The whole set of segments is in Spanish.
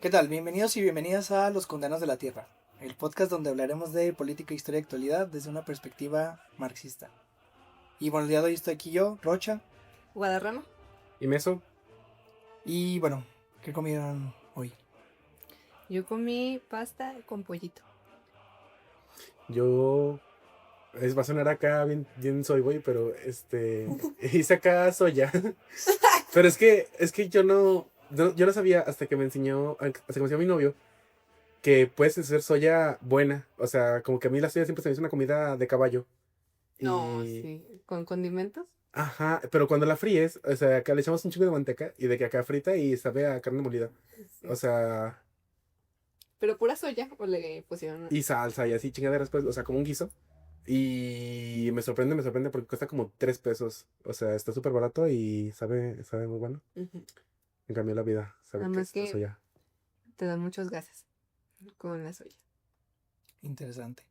¿Qué tal? Bienvenidos y bienvenidas a Los Condenados de la Tierra, el podcast donde hablaremos de política, historia y actualidad desde una perspectiva marxista. Y bueno, el día de hoy estoy aquí yo, Rocha, Guadarrama. ¿Y Meso? y bueno, ¿qué comieron hoy? Yo comí pasta con pollito. Yo... va a sonar acá bien soy güey, pero hice acá soya. Pero es que yo no sabía hasta que me enseñó mi novio que puedes hacer soya buena. O sea, como que a mí la soya siempre se me hizo una comida de caballo. No, Y... sí. ¿Con condimentos? Ajá, pero cuando la fríes, o sea, acá le echamos un chingo de manteca y de que acá frita y sabe a carne molida. O Sí. sea, ¿Pero pura soya o le pusieron? y salsa y así chingaderas, pues, o sea, como un guiso. Y me sorprende porque cuesta como 3 pesos. O sea, está súper barato y sabe muy bueno. Ujú. En cambio, la vida, sabe que Además es que soya. te dan muchos gases con la soya. Interesante.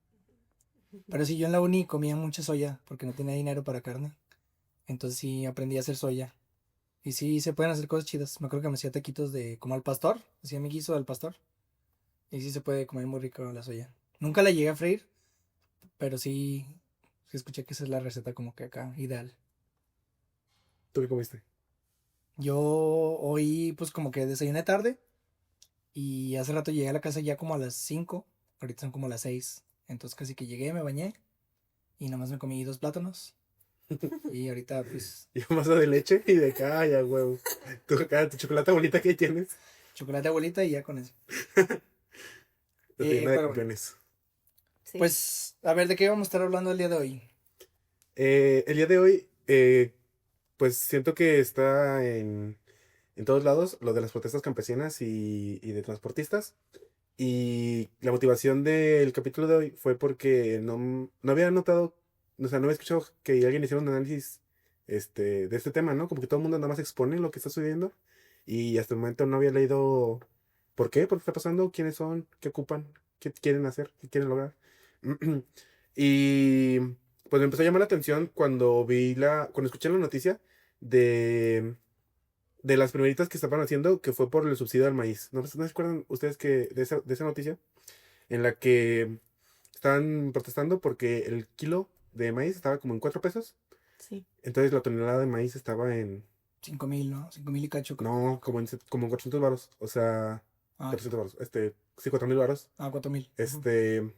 Pero sí, yo en la uni comía mucha soya porque no tenía dinero para carne. Entonces sí aprendí a hacer soya. Y sí, se pueden hacer cosas chidas. Me acuerdo que me hacía taquitos de como al pastor, hacía mi guiso al pastor. Y sí se puede comer muy rico la soya. Nunca la llegué a freír, pero sí escuché que esa es la receta como que acá, ideal. ¿Tú qué comiste? Yo hoy pues como que desayuné tarde y hace rato llegué a la casa ya como a las 5, ahorita son como las 6, entonces casi que llegué, me bañé y nomás me comí 2 plátanos y ahorita pues Y un vaso de leche y de calla, huevo. Tu, acá, tu chocolate bonita que tienes. chocolate abuelita y ya con eso. Proteína de Pero bueno, campeones. Sí. pues a ver, ¿de qué vamos a estar hablando el día de hoy? El día de hoy, pues siento que está en todos lados lo de las protestas campesinas y de transportistas. Y la motivación del capítulo de hoy fue porque no había notado, o sea, no había escuchado que alguien hiciera un análisis de este tema, ¿no? Como que todo el mundo nada más expone lo que está sucediendo y hasta el momento no había leído por qué está pasando, quiénes son, qué ocupan, qué quieren hacer, qué quieren lograr. Y pues me empezó a llamar la atención cuando escuché la noticia de de las primeritas que estaban haciendo, que fue por el subsidio al maíz. ¿No se acuerdan ustedes de esa noticia? En la que estaban protestando porque el kilo de maíz estaba como en 4 pesos. Sí. Entonces la tonelada de maíz estaba en, 5,000, ¿no? 5,000 y cacho creo. no, como en 400 varos. O sea, Ah, 400 varos. Sí, 4,000 varos. 4,000. Ujú. Este,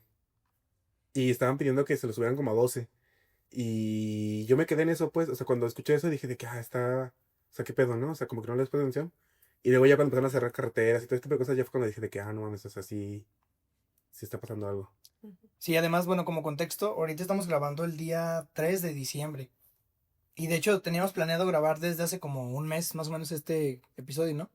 y estaban pidiendo que se lo subieran como a 12. Y yo me quedé en eso, pues, o sea, cuando escuché eso dije de que, o sea, qué pedo, ¿no? O sea, como que no les puse atención. Y luego ya cuando empezaron a cerrar carreteras y todo este tipo de cosas, ya fue cuando dije de que, no mames, o sea, sí está pasando algo. Ujú. Sí, además, bueno, como contexto, ahorita estamos grabando el día 3 de diciembre. Y de hecho teníamos planeado grabar desde hace como un mes más o menos este episodio, ¿no?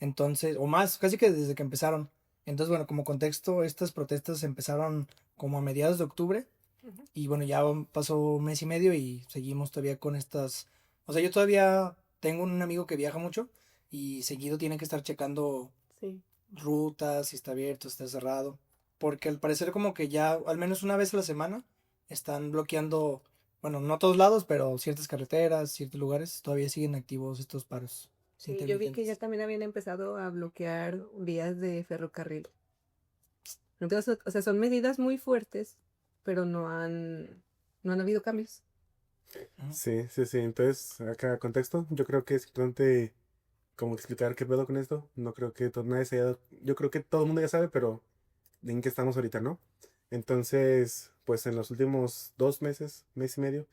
Entonces, o más, casi que desde que empezaron. Entonces, bueno, como contexto, estas protestas empezaron como a mediados de octubre Ujú. y bueno, ya pasó un mes y medio y seguimos todavía con estas... O sea, yo todavía tengo un amigo que viaja mucho y seguido tiene que estar checando Sí. rutas, si está abierto, si está cerrado, porque al parecer como que ya al menos una vez a la semana están bloqueando, bueno, no todos lados, pero ciertas carreteras, ciertos lugares, todavía siguen activos estos paros Sí, yo vi que ya intermitentes. también habían empezado a bloquear vías de ferrocarril. Entonces, o sea, son medidas muy fuertes, pero no han habido cambios. Ujú. Sí, sí, sí. Entonces, acá contexto, yo creo que es importante como explicar qué pedo con esto. No creo que nadie se haya yo creo que todo el mundo ya sabe, pero en qué estamos ahorita, ¿no? Entonces, pues en los últimos 2 meses, mes y medio,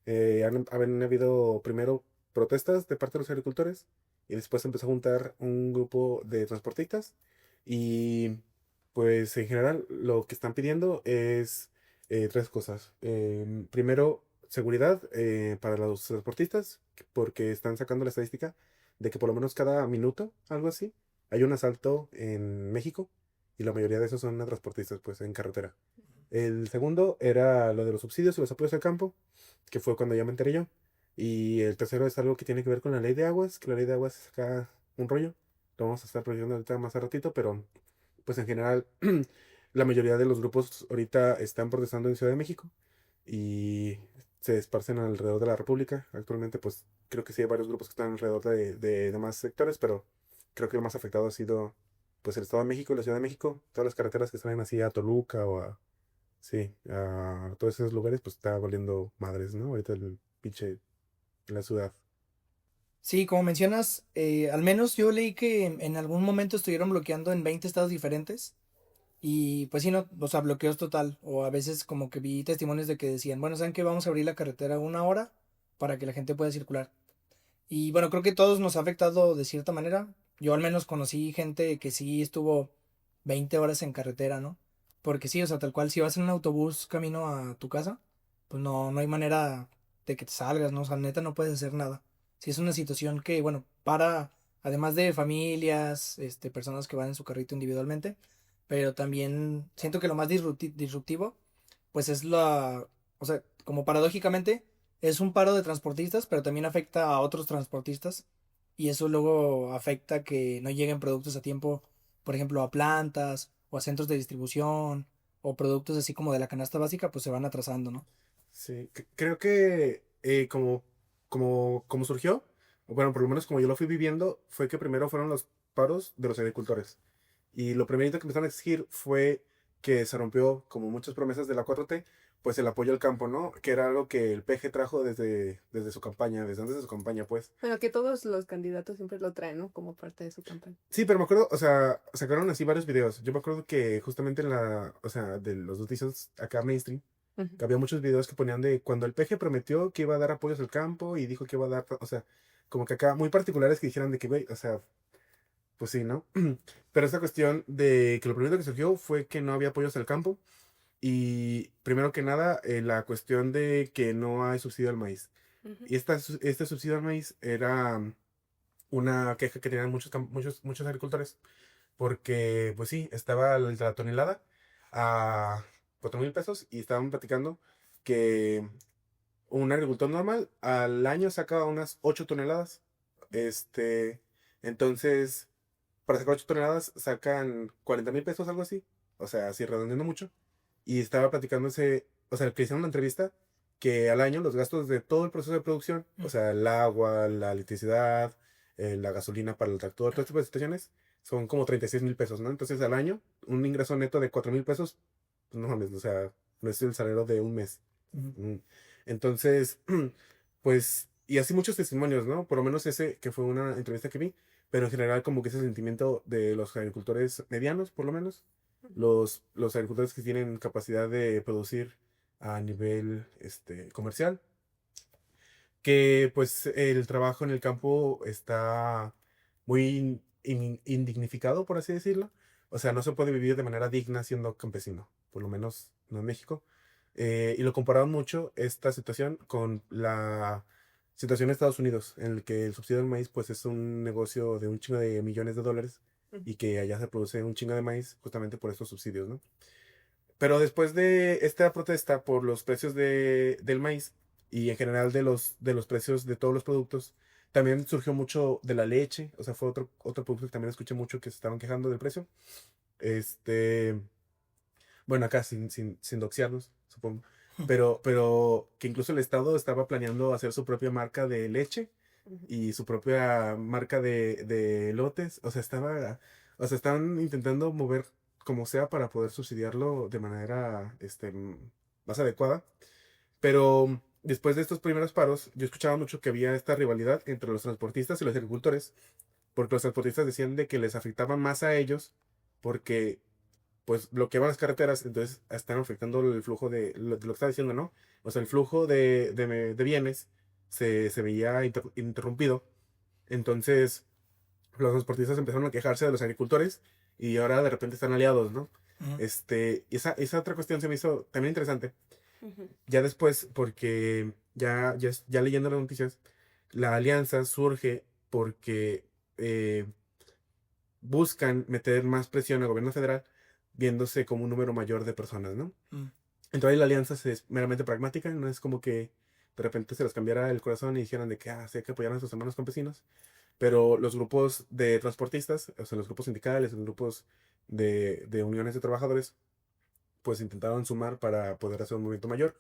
han habido primero protestas de parte de los agricultores y después empezó a juntar un grupo de transportistas y pues en general lo que están pidiendo es tres cosas. Primero, seguridad para los transportistas porque están sacando la estadística de que por lo menos cada minuto, algo así, hay un asalto en México y la mayoría de esos son a transportistas, pues, en carretera. El segundo era lo de los subsidios y los apoyos al campo, que fue cuando ya me enteré yo. Y el tercero es algo que tiene que ver con la ley de aguas, que la ley de aguas es acá un rollo. Lo vamos a estar proyectando ahorita más a ratito, pero pues en general la mayoría de los grupos ahorita están protestando en Ciudad de México y se esparcen alrededor de la República. Actualmente pues creo que sí hay varios grupos que están alrededor de demás sectores, pero creo que el más afectado ha sido pues el Estado de México y la Ciudad de México, todas las carreteras que salen así a Toluca o a, sí, a todos esos lugares, pues está valiendo madres, ¿no? Ahorita el pinche, la ciudad. Sí, como mencionas, al menos yo leí que en algún momento estuvieron bloqueando en 20 estados diferentes. Y pues sí, no, o sea, bloqueos total. O a veces como que vi testimonios de que decían, bueno, ¿saben qué? Vamos a abrir la carretera 1 hora para que la gente pueda circular. Y bueno, creo que todos nos ha afectado de cierta manera. Yo al menos conocí gente que sí estuvo 20 horas en carretera, ¿no? Porque sí, o sea, tal cual, si vas en un autobús camino a tu casa, pues no hay manera de que te salgas, ¿no? O sea, neta no puedes hacer nada. Si es una situación que, bueno, además de familias, personas que van en su carrito individualmente, pero también siento que lo más disruptivo, pues es o sea, como paradójicamente, es un paro de transportistas, pero también afecta a otros transportistas y eso luego afecta que no lleguen productos a tiempo, por ejemplo, a plantas o a centros de distribución o productos así como de la canasta básica, pues se van atrasando, ¿no? Sí, creo que como surgió, o bueno, por lo menos como yo lo fui viviendo, fue que primero fueron los paros de los agricultores. Y lo primerito que empezaron a exigir fue que se rompió, como muchas promesas de la 4T, pues el apoyo al campo, ¿no? Que era algo que el PG trajo desde su campaña, desde antes de su campaña, pues. Bueno, que todos los candidatos siempre lo traen, ¿no? Como parte de su campaña. Sí, pero me acuerdo, o sea, sacaron así varios videos. Yo me acuerdo que justamente en o sea, de los noticias acá mainstream, Ujú. que había muchos videos que ponían de cuando el PG prometió que iba a dar apoyos al campo y dijo que iba a dar, o sea, como que acá muy particulares que dijeran de que, güey, o sea, pues sí, ¿no? Pero esta cuestión de que lo primero que surgió fue que no había apoyos al campo y primero que nada la cuestión de que no hay subsidio al maíz. Ujú. Y este subsidio al maíz era una queja que tenían muchos agricultores porque, pues sí, estaba la tonelada a 4,000 pesos y estaban platicando que un agricultor normal al año saca unas 8 toneladas. Este, entonces, para sacar 8 toneladas sacan 40,000 pesos, algo así. O sea, así redondeando mucho. Y estaba platicándose, o sea, que hicieron una entrevista que al año los gastos de todo el proceso de producción, o sea, el agua, la electricidad, la gasolina para el tractor, todo este tipo de situaciones, son como 36,000 pesos, ¿no? Entonces al año, un ingreso neto de 4,000 pesos, pues no mames, o sea, no es el salario de un mes. Ujú. Mm. Entonces, pues, y así muchos testimonios, ¿no? Por lo menos ese que fue una entrevista que vi, pero en general como que ese sentimiento de los agricultores medianos, por lo menos, los agricultores que tienen capacidad de producir a nivel comercial, que pues el trabajo en el campo está muy indignificado, por así decirlo. O sea, no se puede vivir de manera digna siendo campesino, por lo menos no en México. Y lo compararon mucho esta situación con la situación de Estados Unidos, en el que el subsidio del maíz pues es un negocio de un chingo de millones de dólares Ujú. y que allá se produce un chingo de maíz justamente por estos subsidios, ¿no? Pero después de esta protesta por los precios del maíz y en general de los precios de todos los productos, también surgió mucho de la leche, o sea, fue otro producto que también escuché mucho que se estaban quejando del precio. Este, bueno, acá sin doxiarnos, supongo. Pero que incluso el Estado estaba planeando hacer su propia marca de leche Ujú. y su propia marca de lotes. O sea, estaban intentando mover como sea para poder subsidiarlo de manera más adecuada. Pero después de estos primeros paros, yo escuchaba mucho que había esta rivalidad entre los transportistas y los agricultores, porque los transportistas decían de que les afectaba más a ellos porque pues bloqueaban las carreteras, entonces están afectando el flujo de lo que está diciendo, ¿no? O sea, el flujo de bienes se veía interrumpido. Entonces, los transportistas empezaron a quejarse de los agricultores y ahora de repente están aliados, ¿no? Ujú. Y esa otra cuestión se me hizo también interesante. Ujú. Ya después, porque ya leyendo las noticias, la alianza surge porque buscan meter más presión al gobierno federal, viéndose como un número mayor de personas, ¿no? Mm. Entonces la alianza es meramente pragmática, no es como que de repente se les cambiara el corazón y dijeran de que, sí hay que apoyar a nuestros hermanos campesinos, pero los grupos de transportistas, o sea, los grupos sindicales, los grupos de uniones de trabajadores, pues intentaron sumar para poder hacer un movimiento mayor.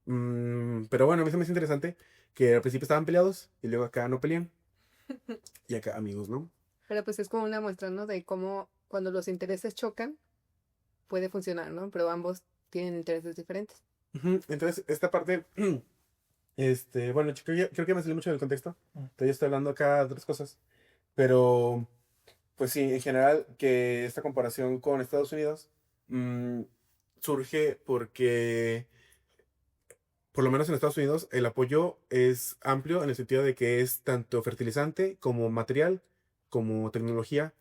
Pero bueno, a mí se me hace interesante que al principio estaban peleados y luego acá no pelean y acá amigos, ¿no? Pero pues es como una muestra, ¿no? De cómo cuando los intereses chocan, puede funcionar, ¿no? Pero ambos tienen intereses diferentes. Ujú. Entonces, esta parte, bueno, creo que me salí mucho del contexto. Entonces, yo estoy hablando acá de otras cosas. Pero, pues sí, en general, que esta comparación con Estados Unidos mm, surge porque, por lo menos en Estados Unidos, el apoyo es amplio en el sentido de que es tanto fertilizante como material, como tecnología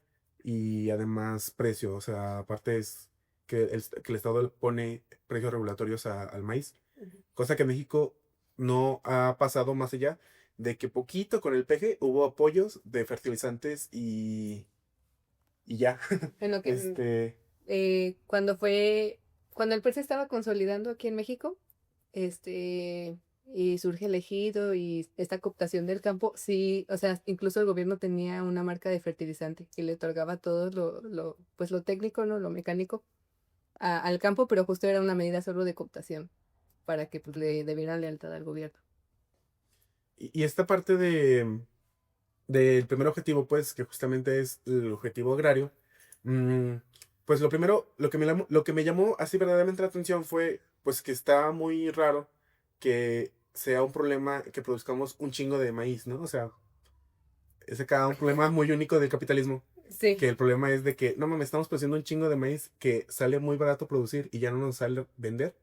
y además precio. O sea, aparte es que el Estado le pone precios regulatorios al maíz. Ujú. Cosa que en México no ha pasado más allá de que poquito con el peje hubo apoyos de fertilizantes y ya. En lo que, Este, cuando cuando el PRI se estaba consolidando aquí en México, este, y surge el ejido y esta cooptación del campo, sí, o sea, incluso el gobierno tenía una marca de fertilizante que le otorgaba todo pues lo técnico, ¿no? Lo mecánico al campo, pero justo era una medida solo de cooptación para que pues le debieran lealtad al gobierno. y esta parte del primer objetivo, pues, que justamente es el objetivo agrario, mm, pues lo primero, lo que me llamó así verdaderamente la atención fue, pues, que está muy raro que sea un problema que produzcamos un chingo de maíz, ¿no? O sea, es acá un problema muy único del capitalismo. Sí, Que el problema es de que, no mames, estamos produciendo un chingo de maíz que sale muy barato producir y ya no nos sale vender.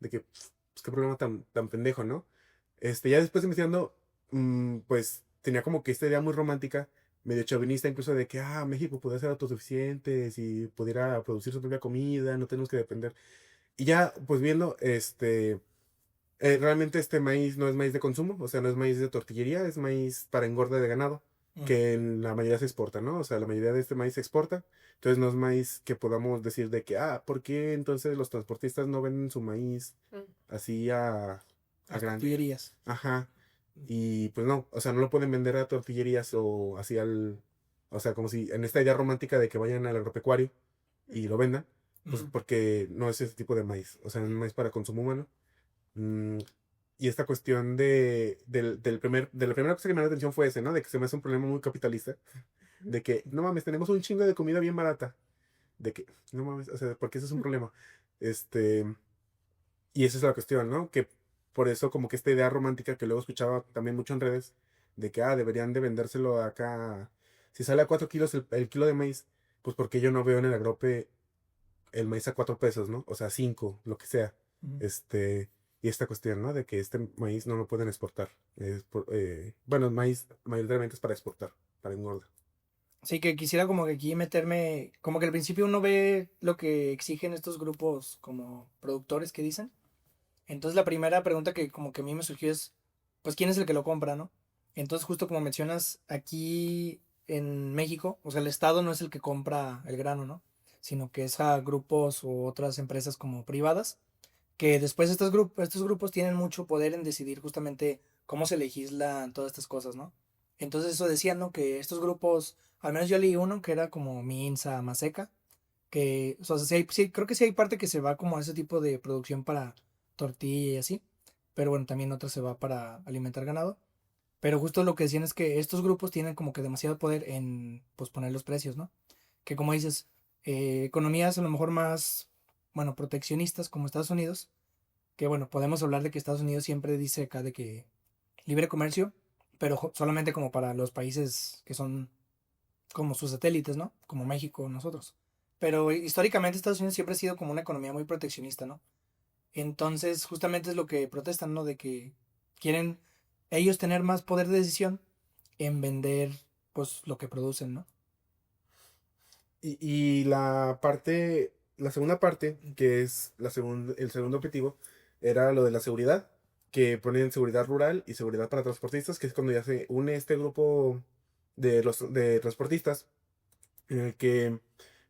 De que, pues qué problema tan pendejo, ¿no? Ya después investigando, pues tenía como que esta idea muy romántica, medio chauvinista incluso de que, México pudiera ser autosuficiente, si pudiera producir su propia comida, no tenemos que depender. Y ya, pues viendo, realmente este maíz no es maíz de consumo, o sea, no es maíz de tortillería, es maíz para engorde de ganado, Mm. que en la mayoría se exporta, ¿no? O sea, la mayoría de este maíz se exporta, entonces no es maíz que podamos decir de que, ¿por qué entonces los transportistas no venden su maíz mm, así a Las gran... tortillerías. Ajá, y pues no, o sea, no lo pueden vender a tortillerías o así o sea, como si en esta idea romántica de que vayan al agropecuario y lo vendan, pues Ujú. porque no es ese tipo de maíz, o sea, es maíz para consumo humano. Mm, y esta cuestión de la primera cosa que me llamó la atención fue ese, ¿no? De que se me hace un problema muy capitalista. ujú. De que, no mames, tenemos un chingo de comida bien barata. De que, no mames, o sea, porque eso es un problema. Este, y esa es la cuestión, ¿no? Que por eso como que esta idea romántica que luego escuchaba también mucho en redes, de que, deberían de vendérselo acá. Si sale a 4 kilos el kilo de maíz, pues porque yo no veo en el agrope el maíz a 4 pesos, ¿no? O sea, 5 lo que sea. Ujú. Y esta cuestión, ¿no? De que este maíz no lo pueden exportar. Bueno, el maíz mayoritariamente es para exportar, para engorda. Sí, que quisiera como que aquí meterme, como que al principio uno ve lo que exigen estos grupos como productores que dicen. Entonces la primera pregunta que como que a mí me surgió es, pues, ¿quién es el que lo compra, no? Entonces justo como mencionas, aquí en México, o sea, el Estado no es el que compra el grano, ¿no? Sino que es a grupos u otras empresas como privadas, que después estos grupos tienen mucho poder en decidir justamente cómo se legislan todas estas cosas, ¿no? Entonces eso decían, ¿no? Que estos grupos, al menos yo leí uno que era como Minsa, Maseca, que, o sea, sí, creo que sí hay parte que se va como a ese tipo de producción para tortilla y así, pero bueno, también otra se va para alimentar ganado. Pero justo lo que decían es que estos grupos tienen como que demasiado poder en, pues, poner los precios, ¿no? Que como dices, economías a lo mejor más, bueno, proteccionistas como Estados Unidos, que bueno, podemos hablar de que Estados Unidos siempre dice acá de que libre comercio, pero solamente como para los países que son como sus satélites, ¿no? Como México, nosotros. Pero históricamente Estados Unidos siempre ha sido como una economía muy proteccionista, ¿no? Entonces, justamente es lo que protestan, ¿no? De que quieren ellos tener más poder de decisión en vender, pues, lo que producen, ¿no? Y la segunda parte, que es el segundo objetivo, era lo de la seguridad, que ponen seguridad rural y seguridad para transportistas, que es cuando ya se une este grupo de transportistas, en el que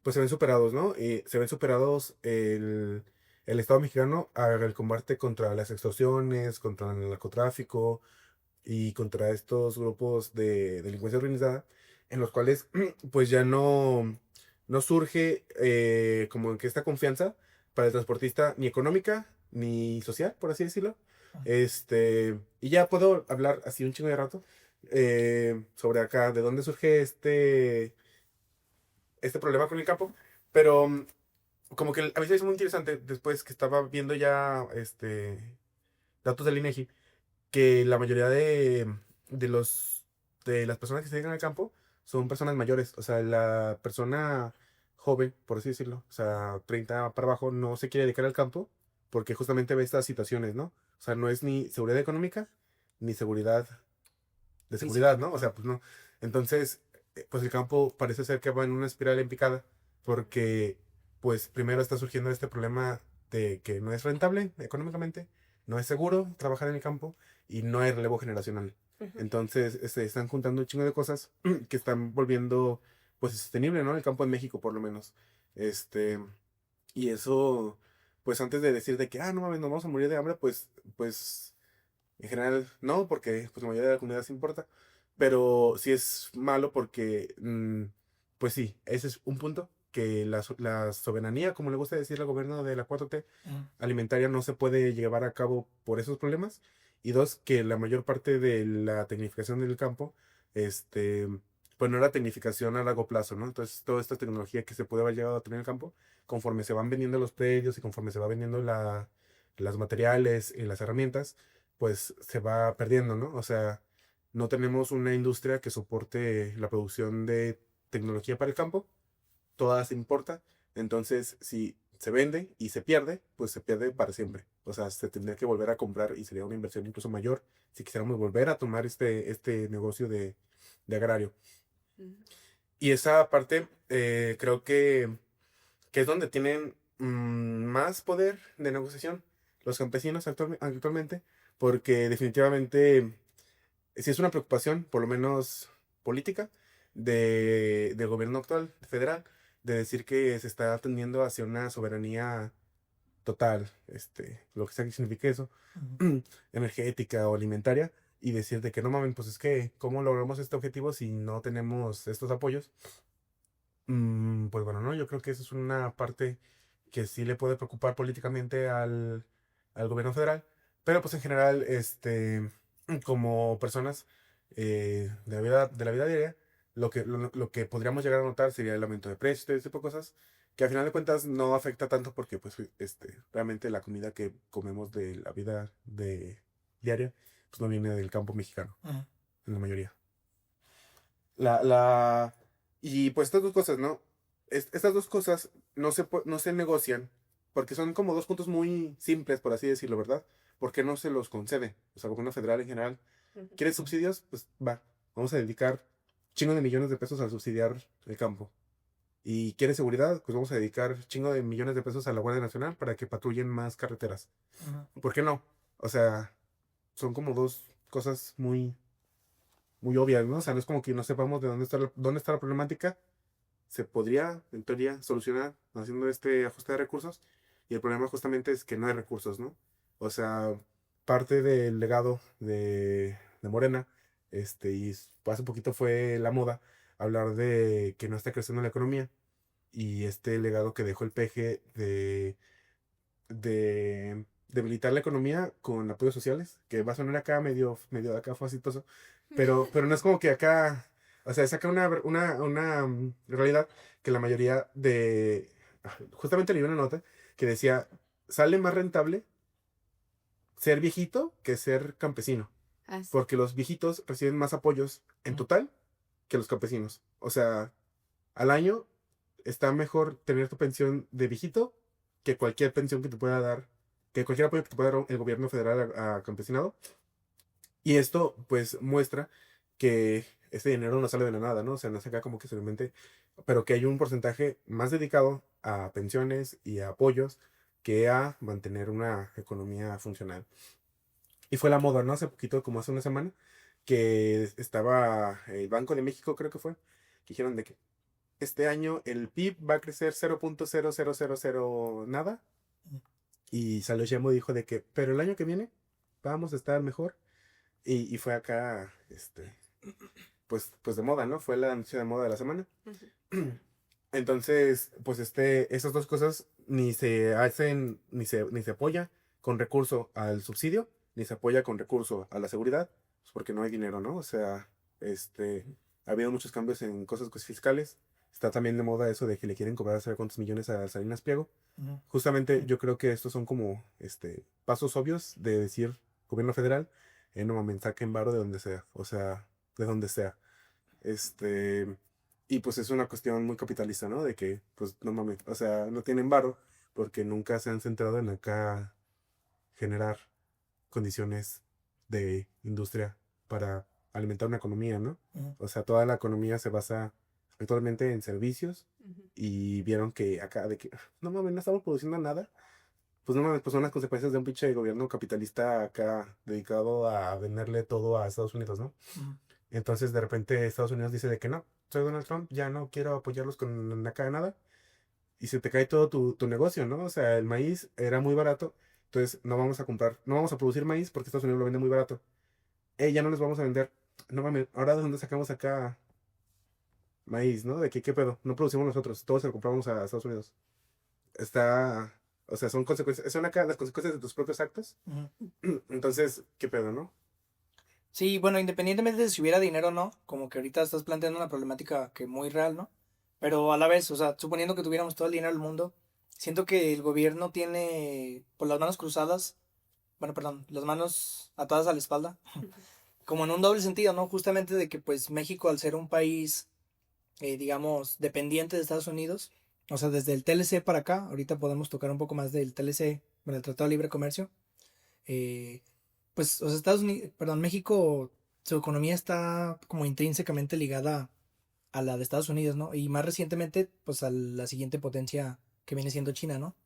pues se ven superados, ¿no? Y se ven superados el Estado mexicano al combate contra las extorsiones, contra el narcotráfico y contra estos grupos de delincuencia organizada, en los cuales pues ya no surge como que esta confianza para el transportista ni económica ni social, por así decirlo. Y ya puedo hablar así un chingo de rato sobre acá, de dónde surge este problema con el campo, pero como que a mí se me hizo muy interesante después que estaba viendo ya datos del INEGI, que la mayoría de los de las personas que se dedican al campo son personas mayores, o sea, la persona joven, por así decirlo, o sea, 30 para abajo, no se quiere dedicar al campo porque justamente ve estas situaciones, ¿no? O sea, no es ni seguridad económica ni seguridad de seguridad, Física. ¿no? O sea, pues no. Entonces, pues el campo parece ser que va en una espiral en picada porque, pues primero está surgiendo este problema de que no es rentable económicamente, no es seguro trabajar en el campo y no hay relevo generacional. Ujú. Entonces, se están juntando un chingo de cosas que están volviendo, pues, sostenible, ¿no? El campo en México, por lo menos. Este, y eso, pues, antes de decir de que, no mames, nos vamos a morir de hambre, pues, en general, no, porque pues la mayoría de la comunidad se importa. Pero sí es malo porque, pues sí, ese es un punto, que la soberanía, como le gusta decir al gobierno de la 4T, Mm. alimentaria no se puede llevar a cabo por esos problemas. Y dos, que la mayor parte de la tecnificación del campo, este, pues no era tecnificación a largo plazo, ¿no? Entonces, toda esta tecnología que se puede haber llegado a tener en el campo, conforme se van vendiendo los predios y conforme se va vendiendo las materiales y las herramientas, pues se va perdiendo, ¿no? O sea, no tenemos una industria que soporte la producción de tecnología para el campo, toda se importa, entonces si se vende y se pierde, pues se pierde para siempre. O sea, se tendría que volver a comprar y sería una inversión incluso mayor si quisiéramos volver a tomar este negocio de agrario. Ujú. Y esa parte creo que es donde tienen más poder de negociación los campesinos actualmente, porque definitivamente sí es una preocupación, por lo menos política, del gobierno actual federal, de decir que se está tendiendo hacia una soberanía total, lo que sea que signifique eso, Ujú. energética o alimentaria, y decir de que no mamen, pues es que, ¿cómo logramos este objetivo si no tenemos estos apoyos? Pues bueno, no, yo creo que esa es una parte que sí le puede preocupar políticamente al gobierno federal, pero pues en general, como personas de la vida diaria, lo que podríamos llegar a notar sería el aumento de precios, todo ese tipo de cosas, que al final de cuentas no afecta tanto porque pues realmente la comida que comemos de la vida diaria, pues no viene del campo mexicano, Ujú. en la mayoría. La, la, y pues estas dos cosas, ¿no? Estas dos cosas no se negocian porque son como dos puntos muy simples, por así decirlo, ¿verdad? ¿Por qué no se los concede? O sea, el gobierno federal en general, Ujú. ¿quiere subsidios? Pues va, vamos a dedicar chingo de millones de pesos a subsidiar el campo. ¿Y quiere seguridad? Pues vamos a dedicar chingo de millones de pesos a la Guardia Nacional para que patrullen más carreteras. Ujú. ¿Por qué no? O sea, son como dos cosas muy obvias, ¿no? O sea, no es como que no sepamos de dónde está la problemática. Se podría, en teoría, solucionar haciendo este ajuste de recursos. Y el problema justamente es que no hay recursos, ¿no? O sea, parte del legado de Morena, hace poquito fue la moda hablar de que no está creciendo la economía. Y este legado que dejó el PG de debilitar la economía con apoyos sociales, que va a sonar acá medio acá facitoso, pero no es como que acá, o sea, es acá una realidad que la mayoría justamente leí una nota que decía, sale más rentable ser viejito que ser campesino, Ah, sí. porque los viejitos reciben más apoyos en total que los campesinos. O sea, al año está mejor tener tu pensión de viejito que cualquier pensión que te pueda dar, que cualquier apoyo que te pueda dar el gobierno federal a campesinado. Y esto, pues, muestra que este dinero no sale de la nada, ¿no? O sea, no es acá como que se lo inventé, pero que hay un porcentaje más dedicado a pensiones y a apoyos que a mantener una economía funcional. Y fue la moda, ¿no? Hace poquito, como hace una semana, que estaba el Banco de México, creo que fue, que dijeron de que este año el PIB va a crecer 0.0000 nada. Y salió Shemo y dijo de que, pero el año que viene vamos a estar mejor. Y fue acá, pues de moda, ¿no? Fue la noticia de moda de la semana. Ujú. Entonces, pues esas dos cosas ni se hacen, ni se apoya con recurso al subsidio, ni se apoya con recurso a la seguridad, pues porque no hay dinero, ¿no? O sea, ha habido muchos cambios en cosas fiscales, está también de moda eso de que le quieren cobrar saber cuántos millones a Salinas Pliego. Ujú. Justamente yo creo que estos son como pasos obvios de decir gobierno federal, no mames, saquen varo de donde sea, o sea, de donde sea. Este, y pues es una cuestión muy capitalista, ¿no? De que, pues, no mames, o sea, no tienen varo porque nunca se han centrado en acá generar condiciones de industria para alimentar una economía, ¿no? Ujú. O sea, toda la economía se basa actualmente en servicios y vieron que acá de que, no mames, no estamos produciendo nada. Pues no mames, pues son las consecuencias de un pinche gobierno capitalista acá dedicado a venderle todo a Estados Unidos, ¿no? Ujú. Entonces de repente Estados Unidos dice de que no, soy Donald Trump, ya no quiero apoyarlos con acá nada y se te cae todo tu negocio, ¿no? O sea, el maíz era muy barato, entonces no vamos a comprar, no vamos a producir maíz porque Estados Unidos lo vende muy barato. Ya no les vamos a vender. No mames, ahora de dónde sacamos acá maíz, ¿no? De que qué pedo, no producimos nosotros, todo se lo compramos a Estados Unidos. Está, o sea, son consecuencias, son acá las consecuencias de tus propios actos. Ujú. Entonces, qué pedo, ¿no? Sí, bueno, independientemente de si hubiera dinero o no, como que ahorita estás planteando una problemática que muy real, ¿no? Pero a la vez, o sea, suponiendo que tuviéramos todo el dinero del mundo, siento que el gobierno tiene por las manos cruzadas, bueno, perdón, las manos atadas a la espalda, como en un doble sentido, ¿no? Justamente de que pues México al ser un país, digamos, dependiente de Estados Unidos, o sea, desde el TLC para acá, ahorita podemos tocar un poco más del TLC, bueno, el Tratado de Libre Comercio, eh, pues, o sea, Estados Unidos, perdón, México, su economía está como intrínsecamente ligada a la de Estados Unidos, ¿no? Y más recientemente, pues a la siguiente potencia que viene siendo China, ¿no?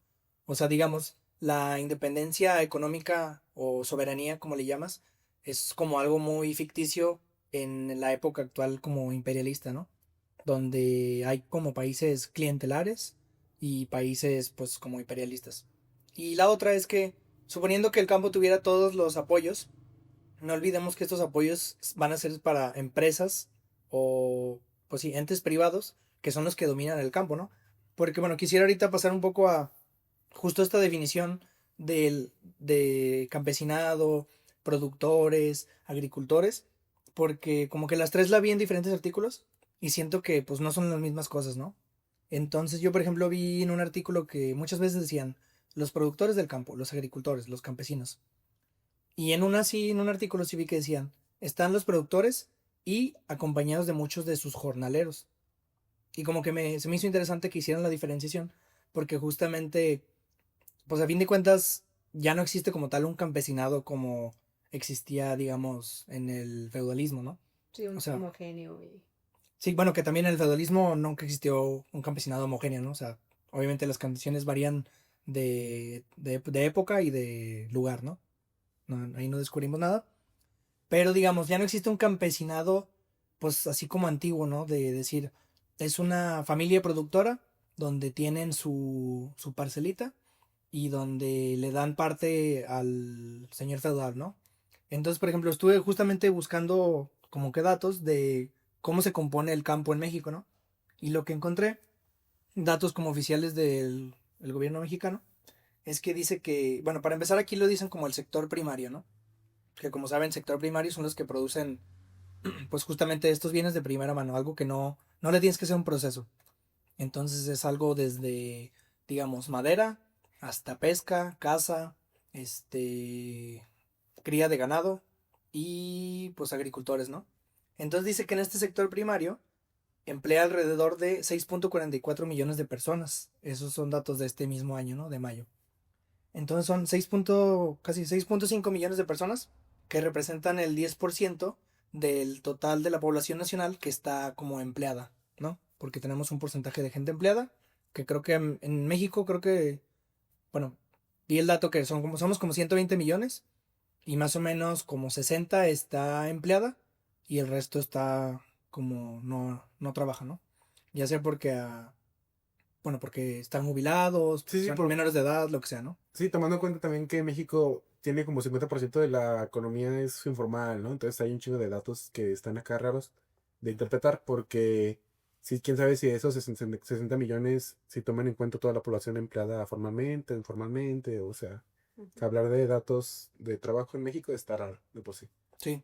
O sea, digamos, la independencia económica o soberanía, como le llamas, es como algo muy ficticio en la época actual como imperialista, ¿no? Donde hay como países clientelares y países pues como imperialistas. Y la otra es que, suponiendo que el campo tuviera todos los apoyos, no olvidemos que estos apoyos van a ser para empresas o, pues sí, entes privados que son los que dominan el campo, ¿no? Porque, bueno, quisiera ahorita pasar un poco a justo esta definición de campesinado, productores, agricultores, porque como que las tres la vi en diferentes artículos y siento que pues no son las mismas cosas, ¿no? Entonces yo, por ejemplo, vi en un artículo que muchas veces decían los productores del campo, los agricultores, los campesinos. Y en un artículo sí vi que decían, están los productores y acompañados de muchos de sus jornaleros. Y como que se me hizo interesante que hicieran la diferenciación, porque justamente, pues a fin de cuentas, ya no existe como tal un campesinado como existía, digamos, en el feudalismo, ¿no? Sí, O un sea, homogéneo. sí, bueno, que también en el feudalismo nunca existió un campesinado homogéneo, ¿no? O sea, obviamente las condiciones varían de época y de lugar, ¿no? Ahí no descubrimos nada. Pero digamos, ya no existe un campesinado, pues así como antiguo, ¿no? De decir, es una familia productora donde tienen su parcelita y donde le dan parte al señor feudal, ¿no? Entonces, por ejemplo, estuve justamente buscando como que datos de cómo se compone el campo en México, ¿no? Y lo que encontré, datos como oficiales del el gobierno mexicano, es que dice que, bueno, para empezar aquí lo dicen como el sector primario, ¿no? Que como saben, sector primario son los que producen pues justamente estos bienes de primera mano, algo que no le tienes que hacer un proceso. Entonces es algo desde, digamos, madera hasta pesca, caza, este, cría de ganado y pues agricultores, ¿no? Entonces dice que en este sector primario emplea alrededor de 6.44 millones de personas. Esos son datos de este mismo año, ¿no? De mayo. Entonces son casi 6.5 millones de personas que representan el 10% del total de la población nacional que está como empleada, ¿no? Porque tenemos un porcentaje de gente empleada, que creo que en México creo que, bueno, vi el dato que somos como 120 millones y más o menos como 60 está empleada y el resto está como no trabaja, ¿no? Ya sea porque, bueno, porque están jubilados, Sí, sí, son menores de edad, lo que sea, ¿no? sí, tomando en cuenta también que México tiene como 50% de la economía es informal, ¿no? Entonces hay un chingo de datos que están acá raros de interpretar porque, sí, quién sabe si de esos 60 millones, si toman en cuenta toda la población empleada formalmente, informalmente, o sea, que hablar de datos de trabajo en México está raro, de por sí. Sí.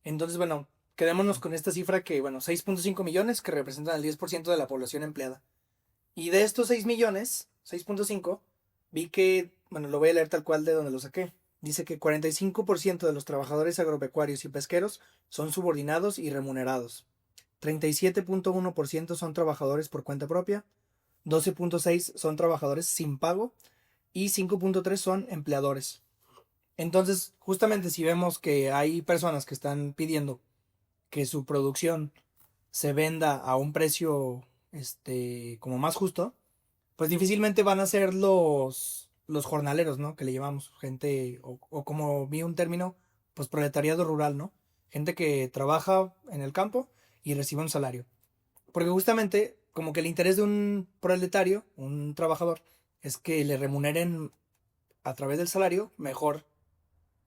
Entonces, bueno, quedémonos con esta cifra que, bueno, 6.5 millones que representan el 10% de la población empleada. Y de estos 6 millones, 6.5, vi que, bueno, lo voy a leer tal cual de donde lo saqué. Dice que 45% de los trabajadores agropecuarios y pesqueros son subordinados y remunerados. 37.1% son trabajadores por cuenta propia. 12.6 son trabajadores sin pago. Y 5.3 son empleadores. Entonces, justamente si vemos que hay personas que están pidiendo que su producción se venda a un precio como más justo, pues difícilmente van a ser los jornaleros, ¿no? Que le llamamos gente, o como vi un término, pues proletariado rural, ¿no? Gente que trabaja en el campo y recibe un salario. Porque justamente como que el interés de un proletario, un trabajador, es que le remuneren a través del salario mejor,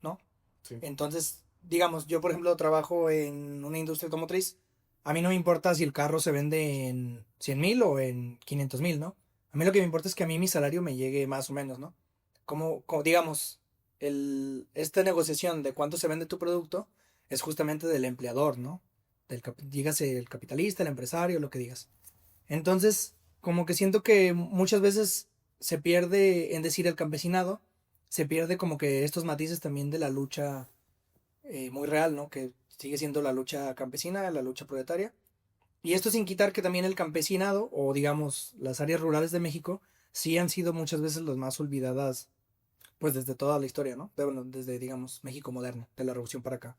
¿no? Sí. Entonces, digamos, yo por ejemplo trabajo en una industria automotriz, a mí no me importa si el carro se vende en 100,000 o en 500,000, ¿no? A mí lo que me importa es que a mí mi salario me llegue más o menos, ¿no? Como digamos, esta negociación de cuánto se vende tu producto es justamente del empleador, ¿no? Dígase el capitalista, el empresario, lo que digas. Entonces, como que siento que muchas veces se pierde en decir el campesinado, se pierde como que estos matices también de la lucha muy real, ¿no? Que sigue siendo la lucha campesina, la lucha proletaria. Y esto sin quitar que también el campesinado, o digamos las áreas rurales de México, sí han sido muchas veces las más olvidadas, pues desde toda la historia, ¿no? Bueno, desde, digamos, México moderno, de la revolución para acá.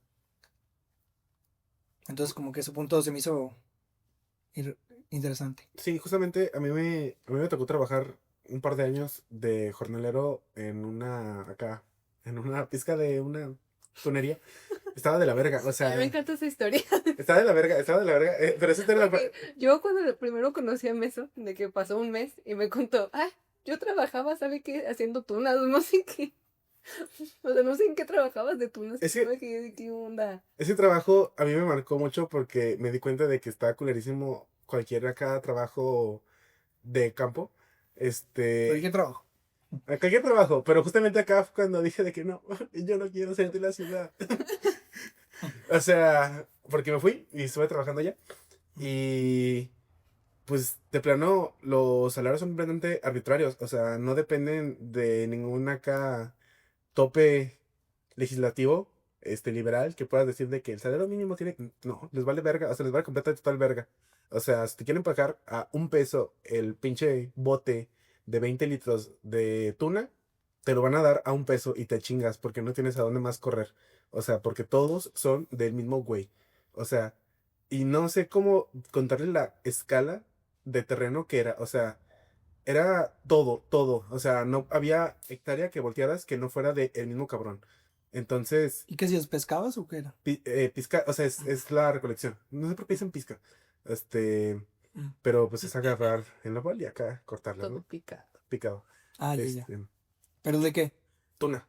Entonces, como que ese punto se me hizo ir- interesante. Sí, justamente a mí me tocó trabajar un par de años de jornalero en una pizca de una tunería. Estaba de la verga, o A mí me sea, encanta esa historia. estaba de la verga, pero esa era la... Porque yo cuando primero conocí a Meso, de que pasó un mes y me contó, yo trabajaba, ¿sabe qué? Haciendo tunas, no sé qué. O sea, no sé en qué trabajabas de tunas. Es que ¿Sabe qué onda? ese trabajo a mí me marcó mucho porque me di cuenta de que está culerísimo cualquier acá trabajo de campo. ¿Pero qué trabajo? A cualquier trabajo, pero justamente acá fue cuando dije de que no, yo no quiero salir de la ciudad. O sea, porque me fui y estuve trabajando allá. Y pues de plano los salarios son completamente arbitrarios. O sea, no dependen de ningún acá tope legislativo, liberal, que puedas decir de que el salario mínimo tiene... No, les vale verga, o sea, les vale completamente total verga. O sea, si te quieren pagar a $1 el pinche bote de 20 litros de tuna, te lo van a dar a $1 y te chingas porque no tienes a dónde más correr. O sea, porque todos son del mismo güey. O sea, y no sé cómo contarle la escala de terreno que era. O sea, era todo, todo. O sea, no había hectárea que voltearas que no fuera del mismo cabrón. Entonces, ¿Y qué si pescabas o qué era? pizca, o sea, es la recolección. No sé por qué dicen pizca. Este, Mm. pero pues es agarrar en la bol y acá cortarlas, Todo ¿no? picado. Picado. Ah, ya, ya. Este, ¿Pero de qué? tuna,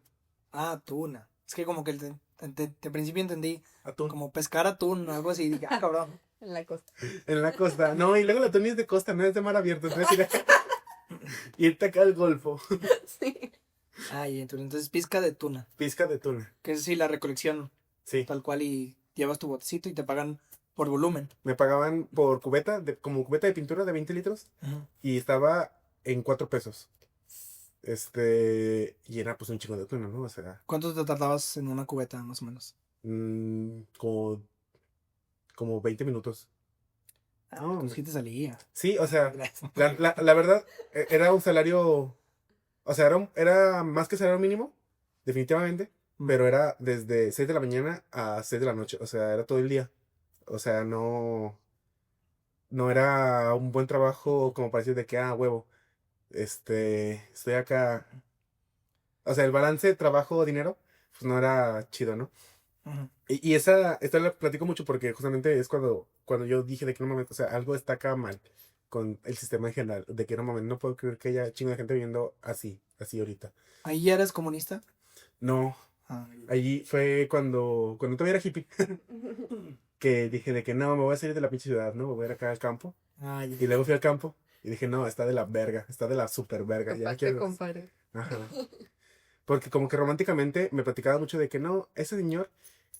Ah, tuna. Es que como que de principio entendí atún. como pescar atún o algo así. Dije, ah, cabrón. En la costa. En la costa. No, y luego la tuna es de costa, no es de mar abierto. Entonces, irte acá al golfo. Sí. Ah, y entonces pizca de tuna. Pizca de tuna. Que es sí la recolección Sí. tal cual y llevas tu botecito y te pagan por volumen. Me pagaban por cubeta, como cubeta de pintura de 20 litros. Ujú. Y estaba en $4. Y era pues un chingo de tuna, ¿no? O sea, ¿Cuánto te tardabas en una cubeta, más o menos? como 20 minutos. Ah, No, pues sí te salía. sí, o sea, Gracias. la verdad, era un salario, o sea, era más que salario mínimo, definitivamente, pero era desde 6 de la mañana a 6 de la noche, o sea, era todo el día. O sea, no era un buen trabajo como para decir de que, huevo, estoy acá. O sea, el balance trabajo-dinero, pues no era chido, ¿no? Ujú. Y esta la platico mucho porque justamente es cuando yo dije de que no mames, o sea, algo está acá mal con el sistema en general, de que no mames, no puedo creer que haya chingo de gente viviendo así ahorita. ¿Ahí ya eres comunista? No, Ah, allí fue cuando todavía era hippie, que dije de que no, me voy a salir de la pinche ciudad, ¿no? Me voy a ir acá al campo. ya. Y luego fui al campo y dije, no, está de la verga, está de la super verga, ya Capaz te quiero... compare. Ajá. Porque como que románticamente me platicaba mucho de que no, ese señor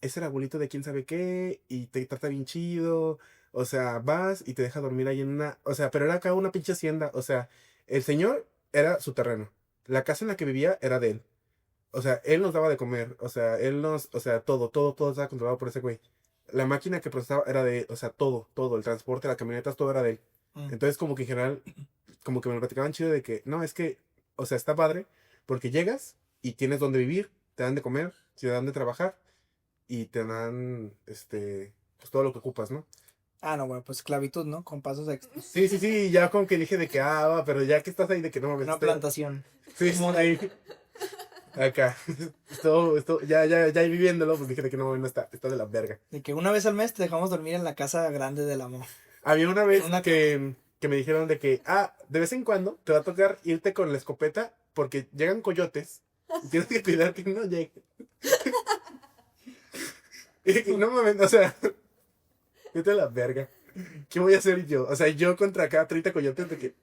es el abuelito de quién sabe qué, y te trata bien chido, o sea, vas y te deja dormir ahí en una, o sea, pero era acá una pinche hacienda, o sea, el señor era su terreno, la casa en la que vivía era de él, o sea, él nos daba de comer, o sea, él nos, o sea, todo estaba controlado por ese güey. La máquina que procesaba era de él, o sea, todo, el transporte, las camionetas, todo era de él. Mm. Entonces, como que en general, como que me lo platicaban chido de que, no, es que, o sea, está padre, porque llegas y tienes donde vivir, te dan de comer, te dan de trabajar, y te dan, pues todo lo que ocupas, ¿no? Ah, no, bueno, pues esclavitud, ¿no? Con pasos extras. Sí, ya como que dije de que, va, pero ya que estás ahí de que no mames, Una plantación. sí, ahí, acá, ya viviéndolo, pues dije de que no mames, no está de la verga. De que una vez al mes te dejamos dormir en la casa grande del amor. Había una En vez una que me dijeron de que, de vez en cuando te va a tocar irte con la escopeta porque llegan coyotes y tienes que cuidar que no lleguen. Y dije, no mames, o sea, vete a la verga. ¿Qué voy a hacer yo? O sea, yo contra cada 30 coyotes de que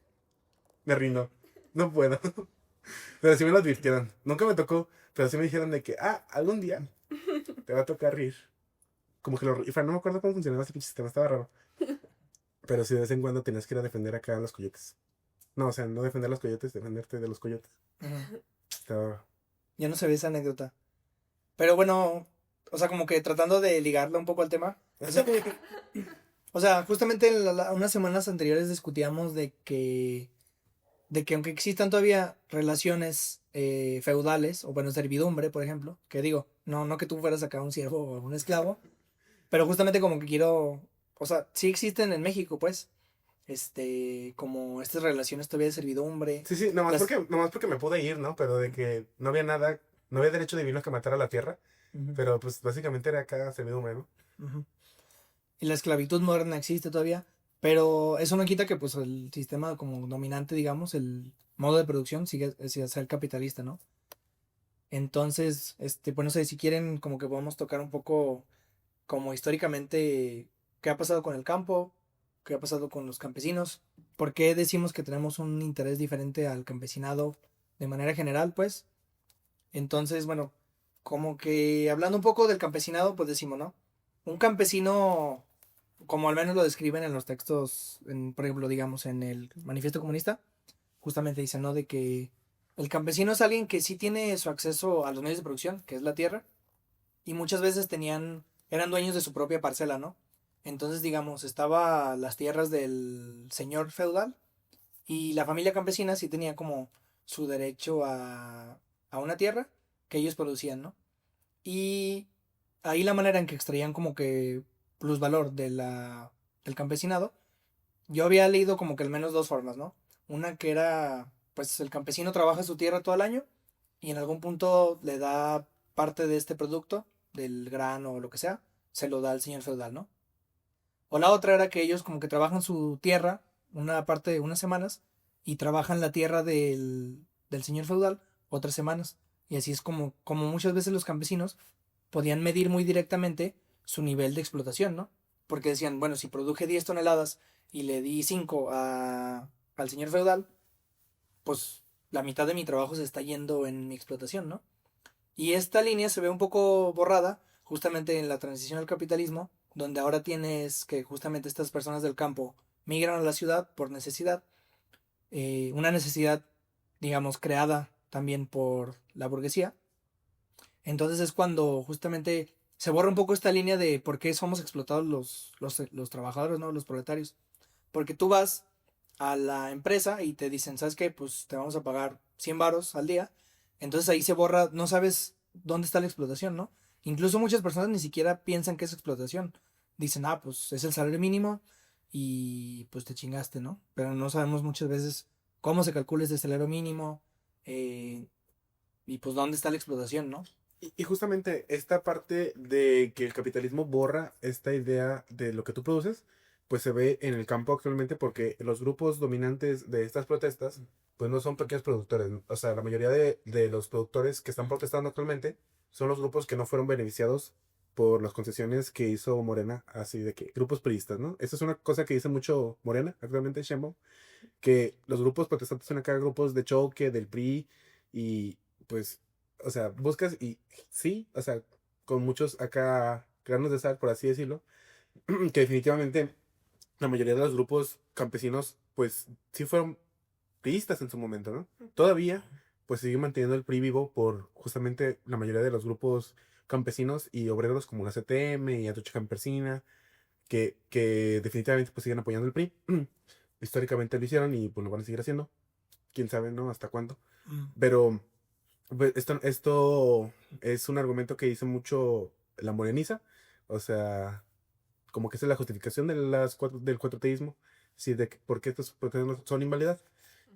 me rindo. No puedo. Pero sí me lo advirtieron. Nunca me tocó, pero sí me dijeron de que, algún día te va a tocar ir. Como que lo rifan. No me acuerdo cómo funcionaba ese pinche sistema, estaba raro. Pero sí de vez en cuando tenías que ir a defender acá a los coyotes. No, o sea, no defender a los coyotes, defenderte de los coyotes. Ujú. Estaba... Ya no se ve esa anécdota. Pero bueno, o sea, como que tratando de ligarla un poco al tema. O sea, justamente unas semanas anteriores discutíamos de que aunque existan todavía relaciones feudales, o bueno, servidumbre, por ejemplo, que digo, no que tú fueras acá un siervo o un esclavo, pero justamente como que quiero, o sea, sí existen en México, pues, como estas relaciones todavía de servidumbre. Sí, Las, nomás porque me pude ir, ¿no? Pero de que no había nada, no había derecho divino que matara la tierra. Ujú, Pero pues básicamente era acá servidumbre, ¿no? ujú. Y la esclavitud moderna existe todavía, pero eso no quita que pues el sistema como dominante, digamos, el modo de producción sigue ser capitalista, ¿no? Entonces, pues no sé, si quieren como que podemos tocar un poco como históricamente qué ha pasado con el campo, qué ha pasado con los campesinos, por qué decimos que tenemos un interés diferente al campesinado de manera general, pues. Entonces, bueno, como que hablando un poco del campesinado, pues decimos, ¿no? Un campesino, como al menos lo describen en los textos, por ejemplo, digamos, en el Manifiesto Comunista, justamente dice, ¿no? De que el campesino es alguien que sí tiene su acceso a los medios de producción, que es la tierra, y muchas veces eran dueños de su propia parcela, ¿no? Entonces, digamos, estaba las tierras del señor feudal y la familia campesina sí tenía como su derecho a una tierra que ellos producían, ¿no? Y ahí la manera en que extraían como que plusvalor del campesinado, yo había leído como que al menos dos formas, ¿no? Una que era, pues el campesino trabaja su tierra todo el año y en algún punto le da parte de este producto, del grano o lo que sea, se lo da al señor feudal, ¿no? O la otra era que ellos como que trabajan su tierra una parte de unas semanas y trabajan la tierra del señor feudal otras semanas. Y así es como muchas veces los campesinos podían medir muy directamente su nivel de explotación, ¿no? Porque decían, bueno, si produje 10 toneladas y le di 5 al señor feudal, pues la mitad de mi trabajo se está yendo en mi explotación, ¿no? Y esta línea se ve un poco borrada justamente en la transición al capitalismo, donde ahora tienes que justamente estas personas del campo migran a la ciudad por necesidad, una necesidad, digamos, creada también por la burguesía. Entonces es cuando justamente se borra un poco esta línea de por qué somos explotados los trabajadores, ¿no? Los proletarios. Porque tú vas a la empresa y te dicen, ¿sabes qué? Pues te vamos a pagar 100 varos al día. Entonces ahí se borra, no sabes dónde está la explotación, ¿no? Incluso muchas personas ni siquiera piensan que es explotación. Dicen, pues es el salario mínimo y pues te chingaste, ¿no? Pero no sabemos muchas veces cómo se calcula ese salario mínimo eh, y pues dónde está la explotación, ¿no? Y justamente esta parte de que el capitalismo borra esta idea de lo que tú produces, pues se ve en el campo actualmente porque los grupos dominantes de estas protestas, pues no son pequeños productores. ¿No? O sea, la mayoría de los productores que están protestando actualmente son los grupos que no fueron beneficiados por las concesiones que hizo Morena, así de que grupos priistas, ¿no? Esa es una cosa que dice mucho Morena actualmente, Sheinbaum, que los grupos protestantes son acá grupos de choque del PRI y pues, o sea, buscas y sí, o sea, con muchos acá granos de sal, por así decirlo, que definitivamente la mayoría de los grupos campesinos, pues sí fueron priistas en su momento, ¿no? Todavía, pues sigue manteniendo el PRI vivo por justamente la mayoría de los grupos campesinos y obreros como la CTM y Atocha Campesina, que definitivamente pues siguen apoyando el PRI. Históricamente lo hicieron y pues lo van a seguir haciendo. Quién sabe, ¿no? Hasta cuándo. Pero pues, esto es un argumento que dice mucho la moreniza. O sea, como que esa es la justificación de del cuatroteísmo. Sí, de por qué estos protestas son inválidas.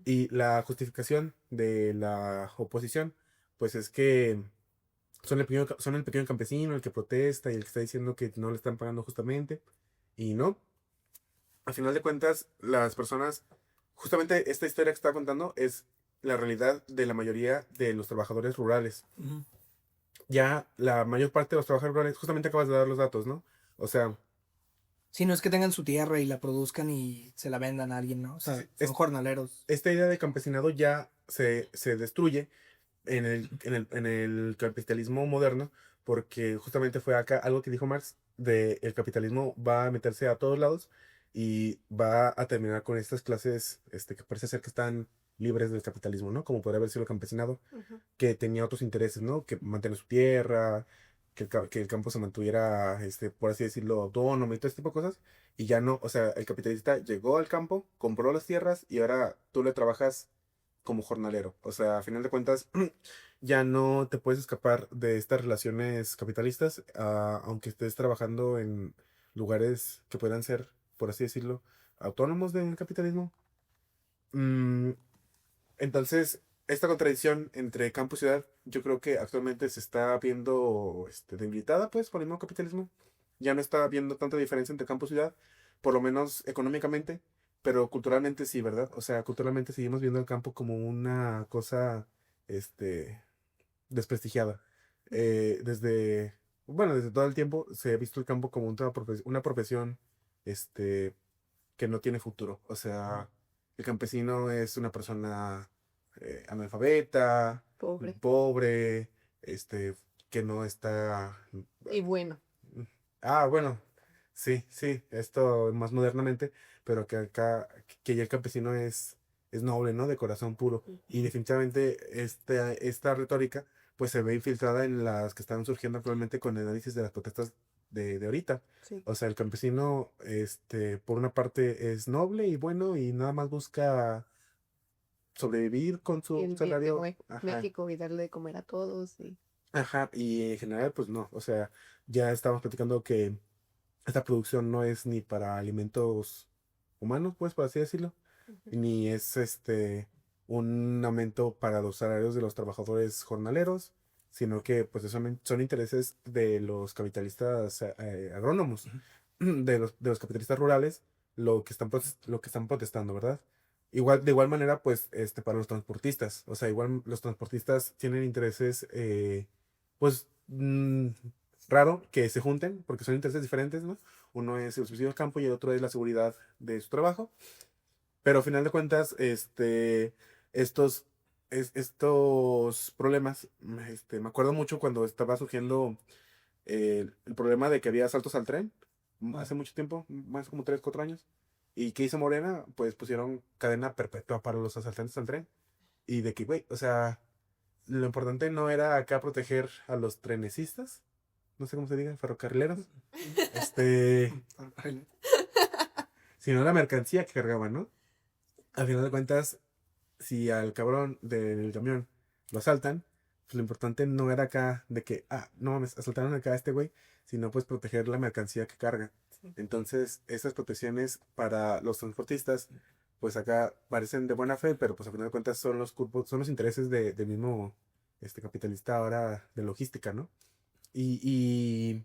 Y la justificación de la oposición, pues es que son el pequeño campesino el que protesta y el que está diciendo que no le están pagando justamente. Y no, al final de cuentas, las personas, justamente esta historia que estaba contando es la realidad de la mayoría de los trabajadores rurales. Ujú. Ya la mayor parte de los trabajadores rurales, justamente acabas de dar los datos, ¿no? O sea, Sí, no es que tengan su tierra y la produzcan y se la vendan a alguien, ¿no? O sí, sea, sí, son jornaleros. esta idea de campesinado ya se destruye en el capitalismo moderno, porque justamente fue acá algo que dijo Marx, de el capitalismo va a meterse a todos lados y va a terminar con estas clases que parece ser que están libres del capitalismo, ¿no? Como podría haber sido el campesinado, Ujú. que tenía otros intereses, ¿no? Que mantener su tierra, que el campo se mantuviera, por así decirlo, autónomo y todo este tipo de cosas. Y ya no, o sea, el capitalista llegó al campo, compró las tierras y ahora tú le trabajas como jornalero. O sea, a final de cuentas, ya no te puedes escapar de estas relaciones capitalistas, aunque estés trabajando en lugares que puedan ser, por así decirlo, autónomos del capitalismo. Mm, entonces, esta contradicción entre campo y ciudad, yo creo que actualmente se está viendo debilitada, pues, por el mismo capitalismo. Ya no está viendo tanta diferencia entre campo y ciudad, por lo menos económicamente, pero culturalmente sí, ¿verdad? O sea, culturalmente seguimos viendo el campo como una cosa, este, desprestigiada. Desde todo el tiempo se ha visto el campo como una profesión, este, que no tiene futuro. O sea, el campesino es una persona analfabeta, Pobre. pobre, este, que no está... Y bueno. Bueno, sí, sí, esto más modernamente, pero que acá, que ya el campesino es noble, ¿no? De corazón puro. Y definitivamente esta retórica, pues se ve infiltrada en las que están surgiendo actualmente con el análisis de las protestas de ahorita. Sí. O sea, el campesino, por una parte es noble y bueno y nada más busca sobrevivir con Y su el bien de salario. Ajá, México y darle de comer a todos. Y... ajá, y en general, pues no. O sea, ya estamos platicando que esta producción no es ni para alimentos humanos, pues, por así decirlo, Ujú. ni es un aumento para los salarios de los trabajadores jornaleros, sino que pues son intereses de los capitalistas agrónomos, de los capitalistas rurales, lo que están protestando, ¿verdad? De igual manera, pues, para los transportistas, o sea, igual los transportistas tienen intereses, pues, raro que se junten, porque son intereses diferentes, ¿no? Uno es el subsidio al campo y el otro es la seguridad de su trabajo. Pero al final de cuentas, estos, estos problemas, me acuerdo mucho cuando estaba surgiendo el problema de que había asaltos al tren, hace mucho tiempo, más como 3 4 años. ¿Y qué hizo Morena? Pues pusieron cadena perpetua para los asaltantes al tren. Y de que, güey, o sea, lo importante no era acá proteger a los trenesistas, no sé cómo se diga, ferrocarrileros, este, sino la mercancía que cargaban, ¿no? Al final de cuentas, si al cabrón del camión lo asaltan, pues lo importante no era acá de que, no mames, asaltaron acá a este güey, sino pues proteger la mercancía que carga. Sí. Entonces, esas protecciones para los transportistas, pues acá parecen de buena fe, pero pues al final de cuentas son los intereses del mismo capitalista ahora de logística, ¿no? Y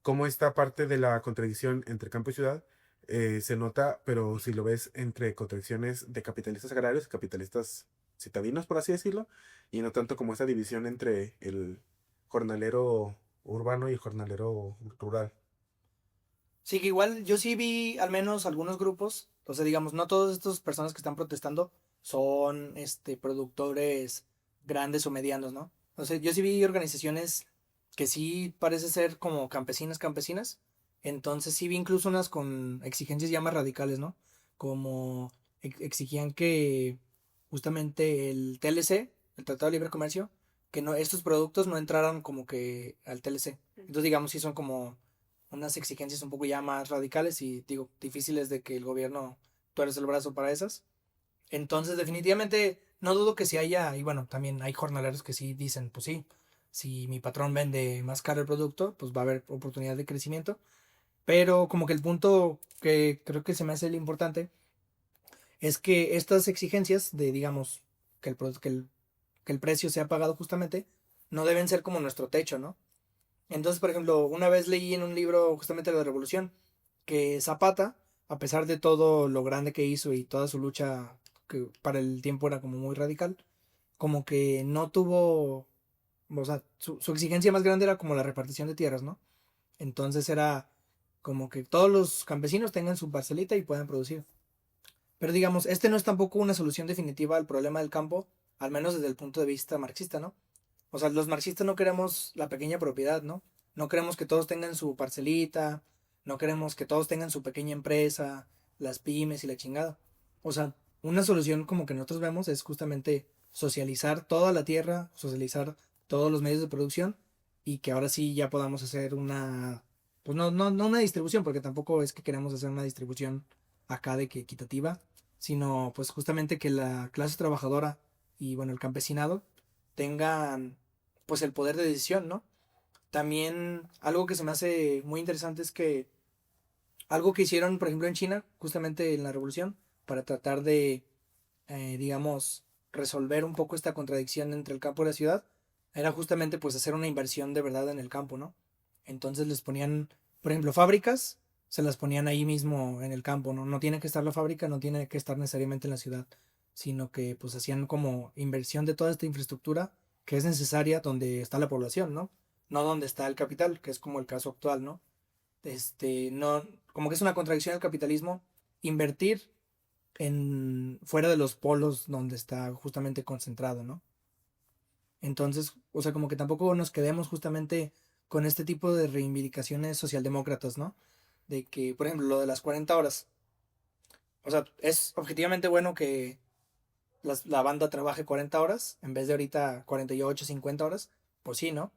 cómo esta parte de la contradicción entre campo y ciudad se nota, pero si lo ves entre contradicciones de capitalistas agrarios y capitalistas citadinos, por así decirlo, y no tanto como esa división entre el jornalero urbano y el jornalero rural. Sí, que igual yo sí vi al menos algunos grupos, o sea, digamos, no todas estas personas que están protestando son productores grandes o medianos, ¿no? O sea, yo sí vi organizaciones que sí parece ser como campesinas. Entonces sí vi incluso unas con exigencias ya más radicales, ¿no? Como exigían que justamente el TLC, el Tratado de Libre Comercio, que no, estos productos no entraran como que al TLC. Entonces digamos sí son como unas exigencias un poco ya más radicales y digo, difíciles de que el gobierno tuerce el brazo para esas. Entonces, definitivamente, no dudo que si haya, y bueno, también hay jornaleros que sí dicen, pues sí, si mi patrón vende más caro el producto, pues va a haber oportunidad de crecimiento. Pero como que el punto que creo que se me hace el importante es que estas exigencias de, digamos, que que el precio sea pagado justamente, no deben ser como nuestro techo, ¿no? Entonces, por ejemplo, una vez leí en un libro justamente de la Revolución que Zapata, a pesar de todo lo grande que hizo y toda su lucha, que para el tiempo era como muy radical, como que no tuvo, o sea, su exigencia más grande era como la repartición de tierras, ¿no? Entonces era como que todos los campesinos tengan su parcelita y puedan producir. Pero digamos, este no es tampoco una solución definitiva al problema del campo, al menos desde el punto de vista marxista, ¿no? O sea, los marxistas no queremos la pequeña propiedad, ¿no? No queremos que todos tengan su parcelita, no queremos que todos tengan su pequeña empresa, las pymes y la chingada. O sea, una solución como que nosotros vemos es justamente socializar toda la tierra, socializar todos los medios de producción y que ahora sí ya podamos hacer una, pues no una distribución, porque tampoco es que queremos hacer una distribución acá de que equitativa, sino pues justamente que la clase trabajadora y bueno, el campesinado tengan pues el poder de decisión, ¿no? También algo que se me hace muy interesante es que algo que hicieron, por ejemplo, en China, justamente en la revolución, para tratar de, digamos, resolver un poco esta contradicción entre el campo y la ciudad, era justamente pues hacer una inversión de verdad en el campo, ¿no? Entonces les ponían, por ejemplo, fábricas, se las ponían ahí mismo en el campo, ¿no? No tiene que estar la fábrica, no tiene que estar necesariamente en la ciudad, sino que pues hacían como inversión de toda esta infraestructura que es necesaria donde está la población, ¿no? No donde está el capital, que es como el caso actual, ¿no? No, como que es una contradicción del capitalismo invertir en fuera de los polos donde está justamente concentrado, ¿no? Entonces, o sea, como que tampoco nos quedemos justamente con este tipo de reivindicaciones socialdemócratas, ¿no? De que, por ejemplo, lo de las 40 horas. O sea, es objetivamente bueno que la banda trabaje 40 horas en vez de ahorita 48, 50 horas. Pues sí, ¿no?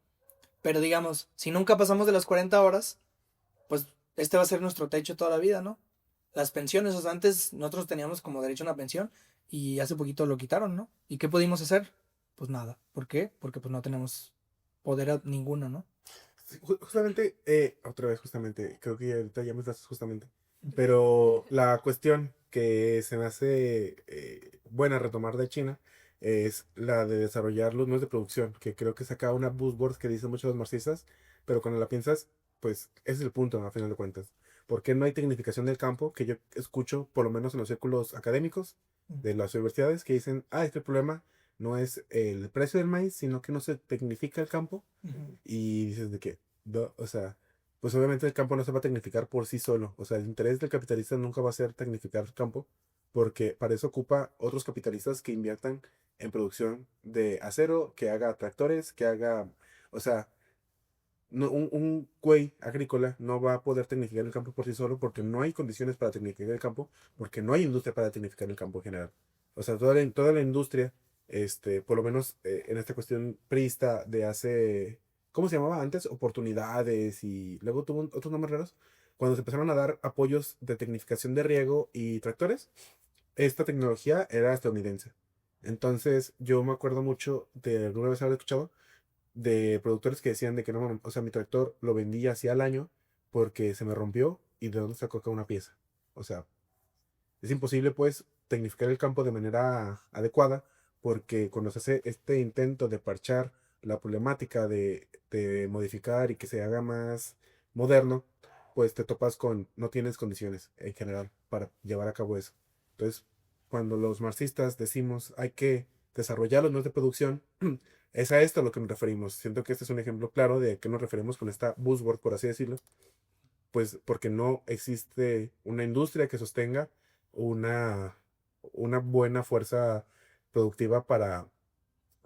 Pero digamos, si nunca pasamos de las 40 horas, pues este va a ser nuestro techo toda la vida, ¿no? Las pensiones, o sea, antes nosotros teníamos como derecho a una pensión y hace poquito lo quitaron, ¿no? ¿Y qué pudimos hacer? Pues nada. ¿Por qué? Porque pues no tenemos poder ninguno, ¿no? Sí, justamente, otra vez, justamente, creo que ahorita ya me estás justamente. Pero la cuestión que se me hace buena retomar de China es la de desarrollar los medios de producción, que creo que saca una buzzword que dicen muchos los marxistas, pero cuando la piensas, pues ese es el punto, a final de cuentas. ¿Por qué no hay tecnificación del campo? Que yo escucho, por lo menos en los círculos académicos de las universidades, que dicen, ah, este problema no es el precio del maíz, sino que no se tecnifica el campo Ujú. y dices de que, o sea, pues obviamente el campo no se va a tecnificar por sí solo. O sea, el interés del capitalista nunca va a ser tecnificar el campo, porque para eso ocupa otros capitalistas que inviertan en producción de acero, que haga tractores, que haga, o sea, un güey agrícola no va a poder tecnificar el campo por sí solo porque no hay condiciones para tecnificar el campo, porque no hay industria para tecnificar el campo en general. O sea, toda la industria, por lo menos en esta cuestión prista de hace, ¿cómo se llamaba antes? Oportunidades y luego tuvo otros nombres raros. Cuando se empezaron a dar apoyos de tecnificación de riego y tractores, esta tecnología era estadounidense. Entonces, yo me acuerdo mucho de alguna vez haber escuchado de productores que decían de que no, o sea, mi tractor lo vendí así al año porque se me rompió y de dónde sacó acá una pieza. O sea, es imposible pues tecnificar el campo de manera adecuada porque cuando se hace este intento de parchar la problemática de modificar y que se haga más moderno, pues te topas con no tienes condiciones en general para llevar a cabo eso. Entonces, cuando los marxistas decimos hay que desarrollar los medios de producción, es a esto a lo que nos referimos. Siento que este es un ejemplo claro de a qué nos referimos con esta buzzword, por así decirlo, pues porque no existe una industria que sostenga una, una buena fuerza productiva para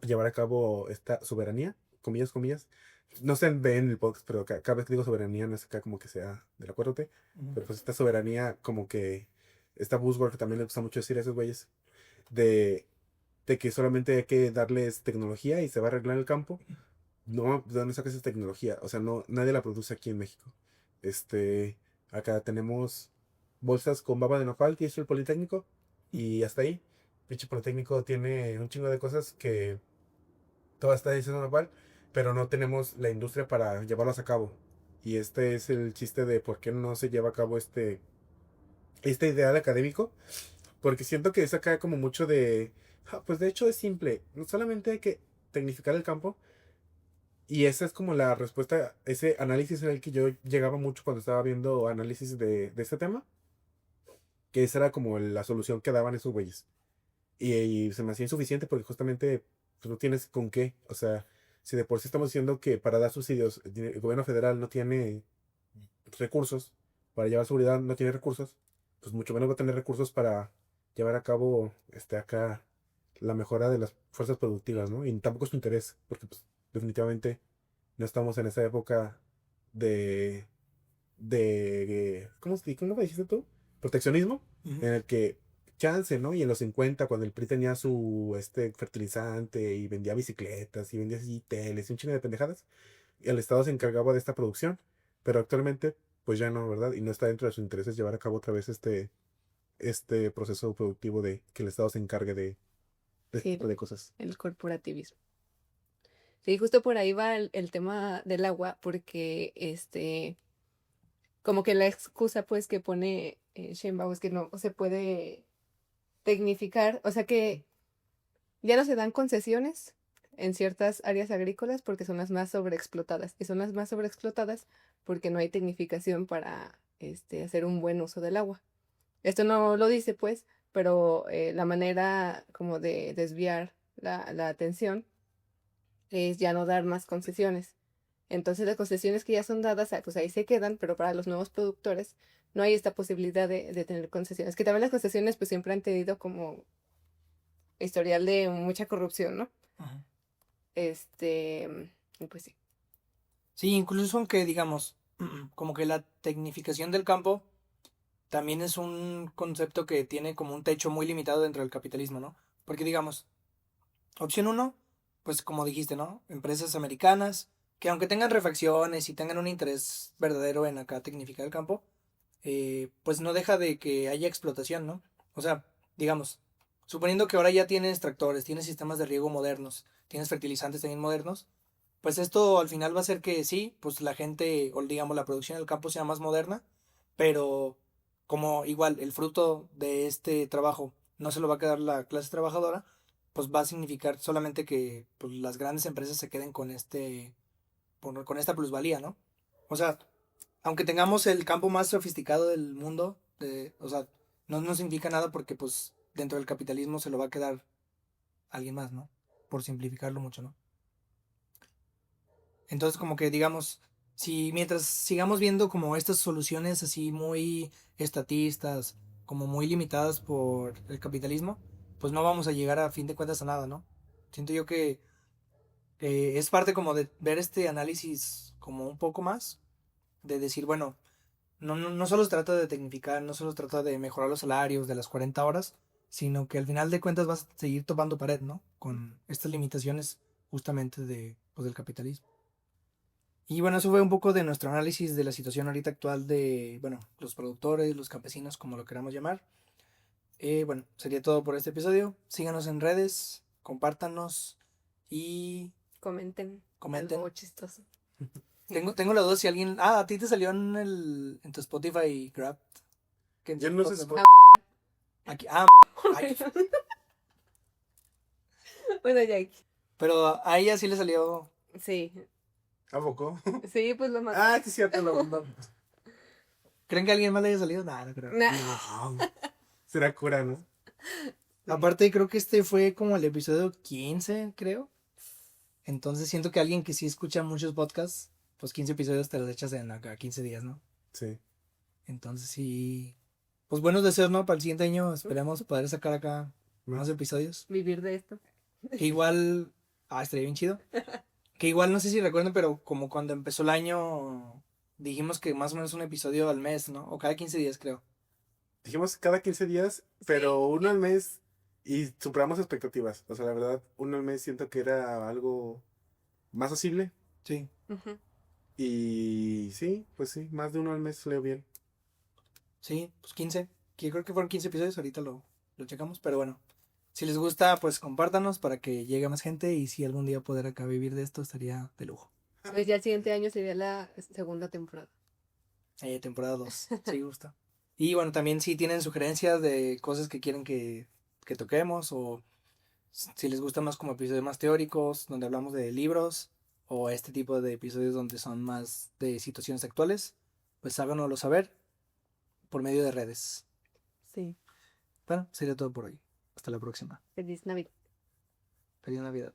llevar a cabo esta soberanía, comillas, comillas, no se ve en el podcast, pero cada vez que digo soberanía no es acá como que sea de la 4T, pero pues esta soberanía como que, esta buzzword que también le gusta mucho decir a esos güeyes, de, de que solamente hay que darles tecnología y se va a arreglar el campo. No, ¿de dónde sacas esa tecnología? O sea, no, nadie la produce aquí en México. Este, acá tenemos bolsas con baba de nopal, que es el Politécnico, y hasta ahí. Pinche Politécnico tiene un chingo de cosas que todas está hechas de nopal, pero no tenemos la industria para llevarlas a cabo. Y este es el chiste de por qué no se lleva a cabo este ideal académico, porque siento que es acá como mucho de, pues de hecho es simple, no solamente hay que tecnificar el campo, y esa es como la respuesta, ese análisis en el que yo llegaba mucho cuando estaba viendo análisis de este tema, que esa era como la solución que daban esos güeyes. Y se me hacía insuficiente porque justamente pues, no tienes con qué. O sea, si de por sí estamos diciendo que para dar subsidios el gobierno federal no tiene recursos, para llevar seguridad no tiene recursos, pues mucho menos va a tener recursos para llevar a cabo acá la mejora de las fuerzas productivas, ¿no? Y tampoco es tu interés, porque pues, definitivamente no estamos en esa época de, ¿cómo me dijiste tú? Proteccionismo, en el que chance, ¿no? Y en los 50 cuando el PRI tenía su fertilizante y vendía bicicletas y vendía así teles y un chingo de pendejadas, y el Estado se encargaba de esta producción, pero actualmente, pues ya no, ¿verdad? Y no está dentro de sus intereses llevar a cabo otra vez este proceso productivo de que el Estado se encargue de este Sí, tipo de cosas. el corporativismo. Sí, justo por ahí va el tema del agua, porque como que la excusa pues que pone Sheinbaum es que no se puede tecnificar, o sea que ya no se dan concesiones en ciertas áreas agrícolas porque son las más sobreexplotadas, y son las más sobreexplotadas porque no hay tecnificación para hacer un buen uso del agua. Esto no lo dice pues, pero la manera como de desviar la atención es ya no dar más concesiones. Entonces las concesiones que ya son dadas, pues ahí se quedan, pero para los nuevos productores no hay esta posibilidad de tener concesiones. Que también las concesiones pues siempre han tenido como historial de mucha corrupción, ¿no? Ajá. Y pues sí. Sí, incluso aunque digamos, como que la tecnificación del campo también es un concepto que tiene como un techo muy limitado dentro del capitalismo, ¿no? Porque digamos, opción uno, pues como dijiste, ¿no? Empresas americanas que aunque tengan refacciones y tengan un interés verdadero en acá tecnificar el campo, pues no deja de que haya explotación, ¿no? O sea, digamos, suponiendo que ahora ya tienes tractores, tienes sistemas de riego modernos, tienes fertilizantes también modernos, pues esto al final va a hacer que sí, pues la gente, o digamos la producción del campo sea más moderna, pero como igual el fruto de este trabajo no se lo va a quedar la clase trabajadora, pues va a significar solamente que pues, las grandes empresas se queden con con esta plusvalía, ¿no? O sea, aunque tengamos el campo más sofisticado del mundo, o sea, no significa nada porque pues dentro del capitalismo se lo va a quedar alguien más, ¿no? Por simplificarlo mucho, ¿no? Entonces como que digamos, si mientras sigamos viendo como estas soluciones así muy estatistas, como muy limitadas por el capitalismo, pues no vamos a llegar a fin de cuentas a nada, ¿no? Siento yo que es parte como de ver este análisis como un poco más, de decir, bueno, no solo se trata de tecnificar, no solo se trata de mejorar los salarios de las 40 horas, sino que al final de cuentas vas a seguir topando pared, ¿no? Con estas limitaciones justamente pues, del capitalismo. Y bueno, eso fue un poco de nuestro análisis de la situación ahorita actual de, bueno, los productores, los campesinos, como lo queramos llamar. Bueno, sería todo por este episodio. Síganos en redes, compártanos y Comenten comenten. algo chistoso. Tengo la duda si alguien... Ah, a ti te salió en tu Spotify Grab. Yo no sé Aquí, ay, Bueno, ya. pero a ella sí le salió... Sí. ¿A poco? Sí, pues lo más. Ah, sí, cierto, lo mandó. ¿Creen que a alguien más le haya salido? No creo. No. Será cura, ¿no? Aparte, creo que este fue como el episodio 15, creo. Entonces siento que alguien que sí escucha muchos podcasts, pues 15 episodios te los echas en acá 15 días, ¿no? Sí. Entonces sí. Pues buenos deseos, ¿no? Para el siguiente año esperemos poder sacar acá más episodios. Vivir de esto. Que igual. Estaría bien chido. Que igual no sé si recuerdan, pero como cuando empezó el año dijimos que más o menos un episodio al mes, ¿no? O cada 15 días, creo. Dijimos cada 15 días, pero uno al mes y superamos expectativas. O sea, la verdad, uno al mes siento que era algo más posible. Sí. Ujú. Y sí, pues sí, más de uno al mes leo bien. Sí, pues 15. Que creo que fueron 15 episodios, ahorita lo checamos, pero bueno. Si les gusta, pues compártanos para que llegue más gente y si algún día poder acá vivir de esto estaría de lujo. Pues ya el siguiente año sería la segunda temporada. Temporada 2 sí gusta. Y bueno, también si tienen sugerencias de cosas que quieren que toquemos o si les gusta más como episodios más teóricos, donde hablamos de libros o este tipo de episodios donde son más de situaciones actuales, pues háganoslo saber por medio de redes. Sí. Bueno, sería todo por hoy. Hasta la próxima. Feliz Navidad. Feliz Navidad.